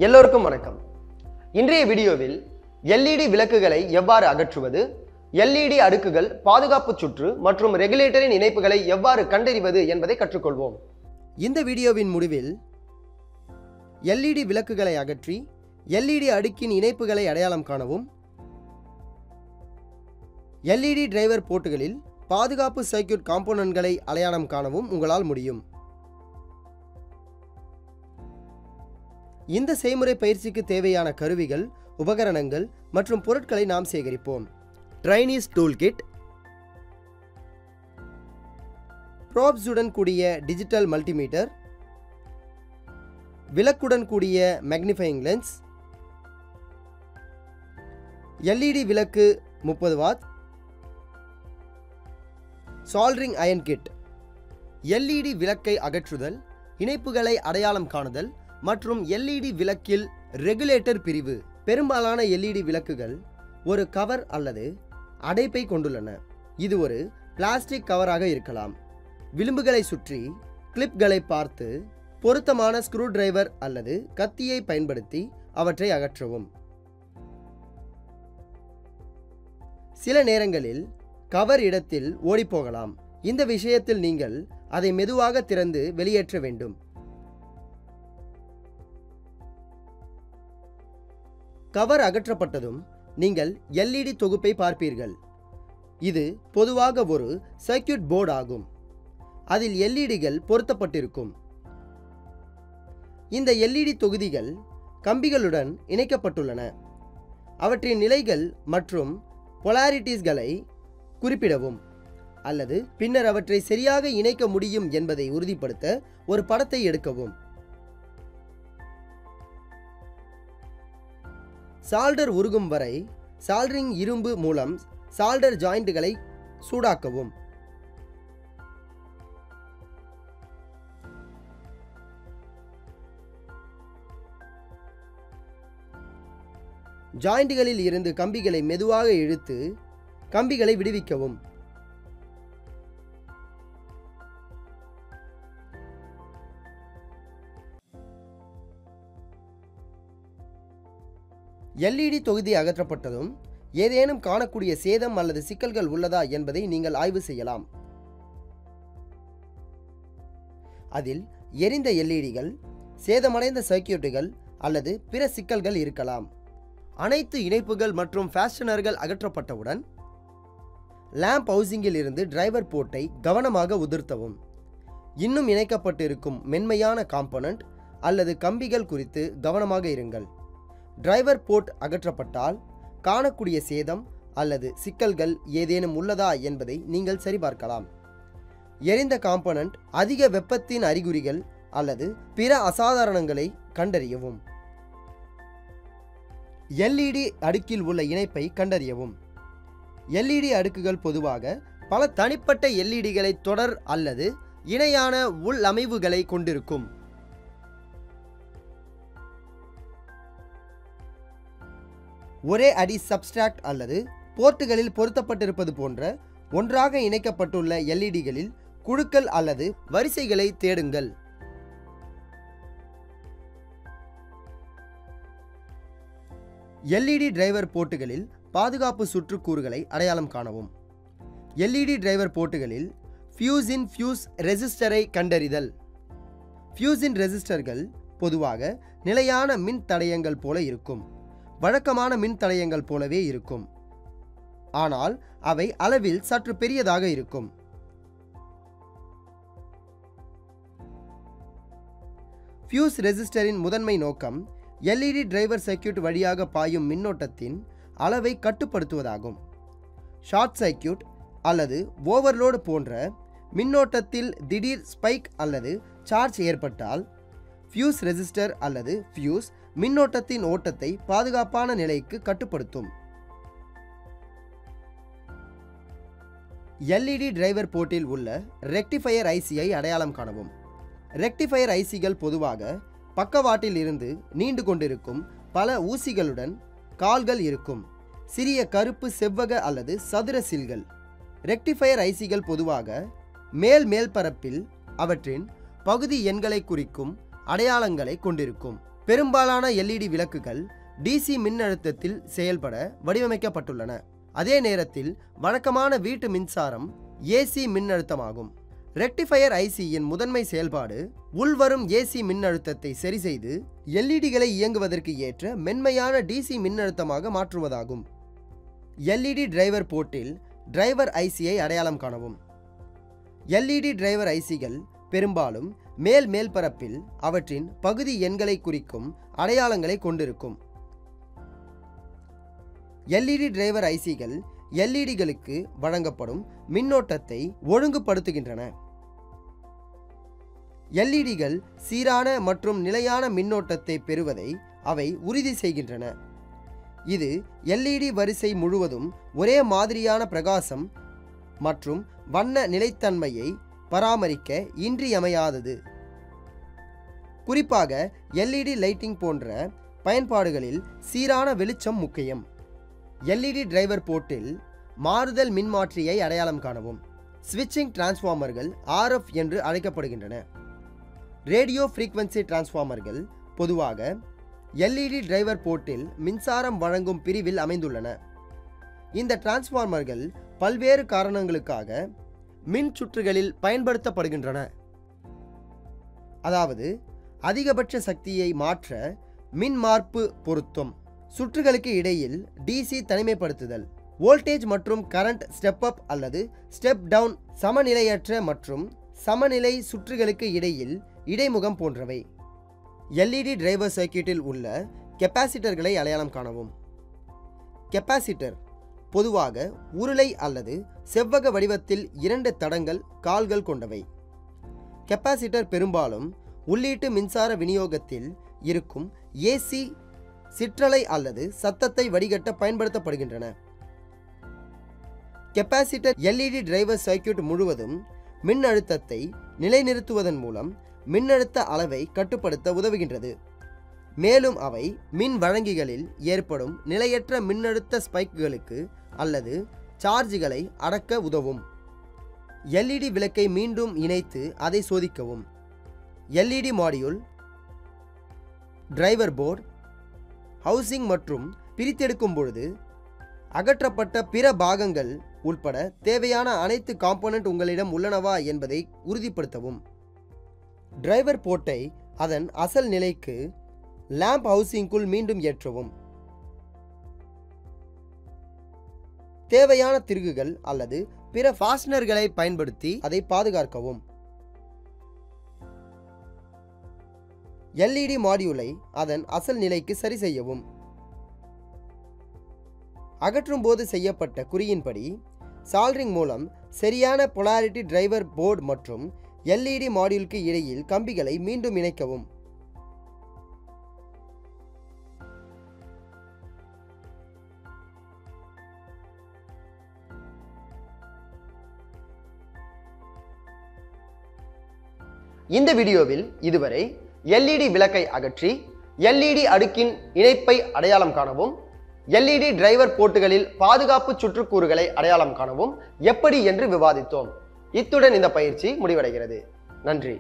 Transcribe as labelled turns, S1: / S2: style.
S1: எல்லோருக்கும் வணக்கம். இன்றைய வீடியோவில் எல்இடி விளக்குகளை எவ்வாறு அகற்றுவது, எல்இடி அடுக்குகள், பாதுகாப்பு சுற்று மற்றும் ரெகுலேட்டரின் இணைப்புகளை எவ்வாறு கண்டறிவது என்பதை கற்றுக்கொள்வோம். இந்த வீடியோவின் முடிவில் எல்இடி விளக்குகளை அகற்றி எல்இடி அடுக்கின் இணைப்புகளை அடையாளம் காணவும், எல்இடி டிரைவர் போர்ட்டுகளில் பாதுகாப்பு சர்க்யூட் காம்போனன்ட்களை அடையாளம் காணவும் உங்களால் முடியும். இந்த செய்முறை பயிற்சிக்கு தேவையான கருவிகள், உபகரணங்கள் மற்றும் பொருட்களை நாம் சேகரிப்போம். ட்ரைனீஸ் டூல் கிட், ப்ராப்ஸுடன் கூடிய டிஜிட்டல் மல்டிமீட்டர், விளக்குடன் கூடிய மேக்னிஃபையிங் லென்ஸ், எல்இடி விளக்கு 30 watt, soldering iron kit. LED விளக்கை அகற்றுதல், இணைப்புகளை அடையாளம் காணுதல் மற்றும் எல்இடி விளக்கில் ரெகுலேட்டர் பிரிவு. பெரும்பாலான எல்இடி விளக்குகள் ஒரு கவர் அல்லது அடைப்பை கொண்டுள்ளன. இது ஒரு பிளாஸ்டிக் கவராக இருக்கலாம். விளிம்புகளை சுற்றி கிளிப்களை பார்த்து பொருத்தமான ஸ்க்ரூ டிரைவர் அல்லது கத்தியை பயன்படுத்தி அவற்றை அகற்றவும். சில நேரங்களில் கவர் இடத்தில் ஓடிப்போகலாம். இந்த விஷயத்தில் நீங்கள் அதை மெதுவாக திறந்து வெளியேற்ற வேண்டும். கவர் அகற்றப்பட்டதும் நீங்கள் எல்இடி தொகுப்பை பார்ப்பீர்கள். இது பொதுவாக ஒரு சர்க்யூட் போர்டு ஆகும். அதில் எல்இடிகள் பொருத்தப்பட்டிருக்கும். இந்த எல்இடி தொகுதிகள் கம்பிகளுடன் இணைக்கப்பட்டுள்ளன. அவற்றின் நிலைகள் மற்றும் பொலாரிட்டிஸ்களை குறிப்பிடவும் அல்லது பின்னர் அவற்றை சரியாக இணைக்க முடியும் என்பதை உறுதிப்படுத்த ஒரு படத்தை எடுக்கவும். சால்டர் உருகும் வரை சால்டரிங் இரும்பு மூலம் சால்டர் ஜாயிண்ட்களை சூடாக்கவும். ஜாயிண்ட்களில் இருந்து கம்பிகளை மெதுவாக இழுத்து கம்பிகளை விடுவிக்கவும். எல்இடி தொகுதி அகற்றப்பட்டதும் ஏதேனும் காணக்கூடிய சேதம் அல்லது சிக்கல்கள் உள்ளதா என்பதை நீங்கள் ஆய்வு செய்யலாம். அதில் எரிந்த எல்இடிகள், சேதமடைந்த சர்க்யூட்டுகள் அல்லது பிற சிக்கல்கள் இருக்கலாம். அனைத்து இணைப்புகள் மற்றும் ஃபேஸ்டனர்கள் அகற்றப்பட்டவுடன் லேம்ப் ஹவுசிங்கில் இருந்து டிரைவர் போர்ட்டை கவனமாக உதிர்த்தவும். இன்னும் இணைக்கப்பட்டிருக்கும் மென்மையான காம்போனன்ட் அல்லது கம்பிகள் குறித்து கவனமாக இருங்கள். டிரைவர் போர்ட் அகற்றப்பட்டால் காணக்கூடிய சேதம் அல்லது சிக்கல்கள் ஏதேனும் உள்ளதா என்பதை நீங்கள் சரிபார்க்கலாம். எரிந்த காம்போனன்ட், அதிக வெப்பத்தின் அறிகுறிகள் அல்லது பிற அசாதாரணங்களை கண்டறியவும். எல்இடி அடுக்கில் உள்ள இணைப்பை கண்டறியவும். எல்இடி அடுக்குகள் பொதுவாக பல தனிப்பட்ட எல்இடிகளை தொடர் அல்லது இணையான உள்ளமைவுகளை கொண்டிருக்கும். ஒரே அடி சப்ஸ்ட்ராக்ட் அல்லது போர்ட்டுகளில் பொருத்தப்பட்டிருப்பது போன்ற ஒன்றாக இணைக்கப்பட்டுள்ள எல்இடிகளில் குழுக்கள் அல்லது வரிசைகளை தேடுங்கள். எல்இடி டிரைவர் போர்ட்டுகளில் பாதுகாப்பு சுற்றுக்கூறுகளை அடையாளம் காணவும். எல்இடி டிரைவர் போர்ட்டுகளில் ஃபியூஸ்-இன் ஃபியூஸ் ரெசிஸ்டரை கண்டறிதல். ஃபியூஸ்-இன் ரெசிஸ்டர்கள் பொதுவாக நிலையான மின் தடயங்கள் போல இருக்கும். வழக்கமான மின் தடயங்கள் போலவே இருக்கும், ஆனால் அவை அளவில் சற்று பெரியதாக இருக்கும். ஃபியூஸ் ரெசிஸ்டரின் முதன்மை நோக்கம் எல்இடி டிரைவர் சர்க்யூட் வழியாக பாயும் மின்னோட்டத்தின் அளவை கட்டுப்படுத்துவதாகும். ஷார்ட் சர்க்யூட் அல்லது ஓவர்லோடு போன்ற மின்னோட்டத்தில் திடீர் ஸ்பைக் அல்லது சார்ஜ் ஏற்பட்டால் ஃபியூஸ் ரெசிஸ்டர் அல்லது ஃபியூஸ் மின்னோட்டத்தின் ஓட்டத்தை பாதுகாப்பான நிலைக்கு கட்டுப்படுத்தும். எல்இடி டிரைவர் போர்ட்டில் உள்ள ரெக்டிஃபையர் ஐசியை அடையாளம் காணவும். ரெக்டிஃபையர் ஐசிகள் பொதுவாக பக்கவாட்டில் இருந்து நீண்டு கொண்டிருக்கும் பல ஊசிகளுடன் கால்கள் இருக்கும். சிறிய கருப்பு செவ்வக அல்லது சதுர சில்கள். ரெக்டிஃபையர் ஐசிகள் பொதுவாக மேல்பரப்பில் அவற்றின் பகுதி எண்களை குறிக்கும் அடையாளங்களை கொண்டிருக்கும். பெரும்பாலான எல்இடி விளக்குகள் டிசி மின்னழுத்தத்தில் செயல்பட வடிவமைக்கப்பட்டுள்ளன. அதே நேரத்தில் வழக்கமான வீட்டு மின்சாரம் ஏசி மின்னழுத்தமாகும். ரெக்டிஃபையர் ஐசியின் முதன்மை செயல்பாடு உள்வரும் ஏசி மின்னழுத்தத்தை சரிசெய்து எல்இடிகளை இயங்குவதற்கு ஏற்ற மென்மையான டிசி மின்னழுத்தமாக மாற்றுவதாகும். எல்இடி டிரைவர் போர்ட்டில் டிரைவர் ஐசியை அடையாளம் காணவும். எல்இடி டிரைவர் ஐசிகள் பெரும்பாலும் மேல்பரப்பில் அவற்றின் பகுதி எண்களை குறிக்கும் அடையாளங்களை கொண்டிருக்கும். எல்இடி டிரைவர் ஐசிகள் எல்இடிகளுக்கு வழங்கப்படும் மின்னோட்டத்தை ஒழுங்குபடுத்துகின்றன. எல்இடிகள் சீரான மற்றும் நிலையான மின்னோட்டத்தை பெறுவதை அவை உறுதி செய்கின்றன. இது எல்இடி வரிசை முழுவதும் ஒரே மாதிரியான பிரகாசம் மற்றும் வண்ண நிலைத்தன்மையை பராமரிக்க இன்றியமையாதது. குறிப்பாக எல்இடி லைட்டிங் போன்ற பயன்பாடுகளில் சீரான வெளிச்சம் முக்கியம். எல்இடி டிரைவர் போர்ட்டில் மாறுதல் மின்மாற்றியை அடையாளம் காணவும். ஸ்விட்சிங் டிரான்ஸ்ஃபார்மர்கள் RF என்று அழைக்கப்படுகின்றன. ரேடியோ ஃப்ரீக்வன்சி டிரான்ஸ்ஃபார்மர்கள் பொதுவாக எல்இடி டிரைவர் போர்ட்டில் மின்சாரம் வழங்கும் பிரிவில் அமைந்துள்ளன. இந்த டிரான்ஸ்ஃபார்மர்கள் பல்வேறு காரணங்களுக்காக மின் சுற்றுகளில் பயன்படுத்தப்படுகின்றன. அதாவது அதிகபட்ச சக்தியை மாற்ற மின்மார்பு பொருத்தம், சுற்றுகளுக்கு இடையில் டிசி தனிமைப்படுத்துதல், வோல்டேஜ் மற்றும் கரண்ட் ஸ்டெப் அப் அல்லது ஸ்டெப் டவுன், சமநிலையற்ற மற்றும் சமநிலை சுற்றுகளுக்கு இடையில் இடைமுகம் போன்றவை. எல்இடி டிரைவர் சர்க்யூட்டில் உள்ள கெப்பாசிட்டர்களை அடையாளம் காணவும். கெப்பாசிட்டர் பொதுவாக உருளை அல்லது செவ்வக வடிவத்தில் 2 தடங்கள் கால்கள் கொண்டவை. கெப்பாசிட்டர் பெரும்பாலும் உள்ளீட்டு மின்சார விநியோகத்தில் இருக்கும் ஏசி சிற்றலை அல்லது சத்தத்தை வடிகட்ட பயன்படுத்தப்படுகின்றன. கெப்பாசிட்டர் எல்இடி டிரைவர் சர்க்யூட் முழுவதும் மின்னழுத்தத்தை நிலைநிறுத்துவதன் மூலம் மின்னழுத்த அளவை கட்டுப்படுத்த உதவுகின்றது. மேலும் அவை மின் வழங்கிகளில் ஏற்படும் நிலையற்ற மின்னழுத்த ஸ்பைக்குகளுக்கு அல்லது சார்ஜ்களை அடக்க உதவும். எல்இடி விளக்கை மீண்டும் இணைத்து அதை சோதிக்கவும். LED module, driver board, housing மற்றும் பிரித்தெடுக்கும் பொழுது அகற்றப்பட்ட பிற பாகங்கள் உட்பட தேவையான அனைத்து காம்போனன்ட் உங்களிடம் உள்ளனவா என்பதை உறுதிப்படுத்தவும். டிரைவர் போர்ட்டை அதன் அசல் நிலைக்கு லேம்ப் ஹவுசிங்குள் மீண்டும் ஏற்றவும். தேவையான திருகுகள் அல்லது பிற ஃபாஸ்னர்களை பயன்படுத்தி அதை பாதுகாக்கவும். எல்இடி மாடியூலை அதன் அசல் நிலைக்கு சரி செய்யவும். அகற்றும் போது செய்யப்பட்ட குறியின்படி சால்டரிங் மூலம் சரியான பொலாரிட்டி டிரைவர் போர்டு மற்றும் எல்இடி மாடியூலுக்கு இடையில் கம்பிகளை மீண்டும் இணைக்கவும். இந்த வீடியோவில் இதுவரை எல்இடி விளக்கை அகற்றி எல்இடி அடுக்கின் இணைப்பை அடையாளம் காணவும், எல்இடி டிரைவர் போர்ட்டுகளில் பாதுகாப்பு சுற்றுக்கூறுகளை அடையாளம் காணவும் எப்படி என்று விவாதித்தோம். இத்துடன் இந்த பயிற்சி முடிவடைகிறது. நன்றி.